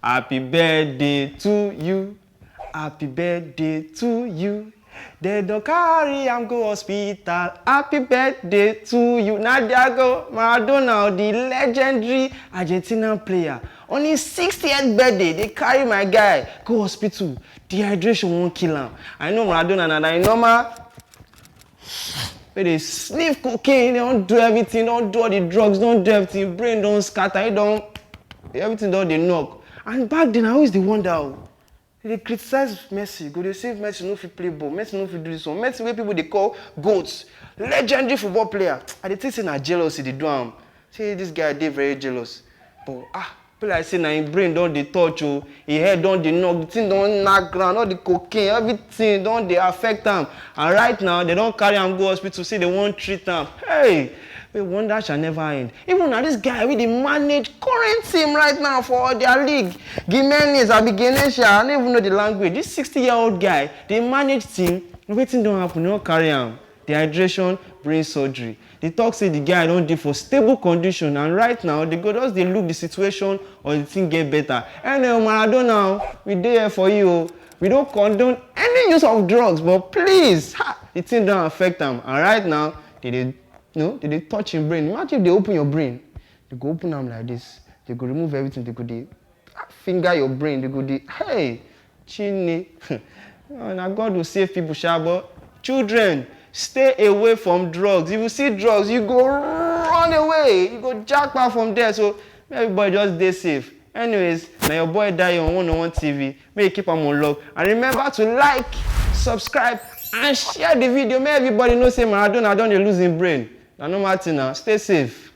Happy birthday to you. Happy birthday to you. They don't carry am go hospital. Happy birthday to you. Now Diego Maradona, the legendary Argentina player. On his 60th birthday, they carry my guy go hospital. Dehydration won't kill him. I know Maradona and I normal. But they sniff cocaine, they don't do everything, don't do all the drugs, don't do everything, brain don't scatter, everything don't they knock. And back then I always wonder. They criticize Messi. Go they say Messi no fit play ball. Messi no fit do this one. Messi wey people they call goats, legendary football player. And they think say na jealousy they do am. Say this guy they very jealous. But people like say na him brain don't they touch his head don't they knock, the thing don't knock ground, all the cocaine, everything don't they affect him. And right now they don't carry him go hospital. Say they won't treat him. Hey. We wonder shall never end. Even now this guy with the manage current team right now for their league. Gimenez, Abigenesha, I don't even know the language. This 60-year-old guy, they manage team, nothing don't happen, they don't carry him. Dehydration, brain surgery. They talk say the guy don't do for stable condition, and right now they go just they look the situation or the thing get better. And Maradona, we there for you. We don't condone any use of drugs, but please, the thing don't affect them. And right now, they touch your brain. Imagine if they open your brain. They go open them like this. They go remove everything. They go finger your brain. They go hey, chini. Now God will save people, but children, stay away from drugs. If you see drugs, you go run away. You go jackpot from there. So everybody just stay safe. Anyways, now your boy die on 101 TV. May you keep them on love. And remember to like, subscribe, and share the video. May everybody know say Maradona don't lose his brain. Now no matter now. Stay safe.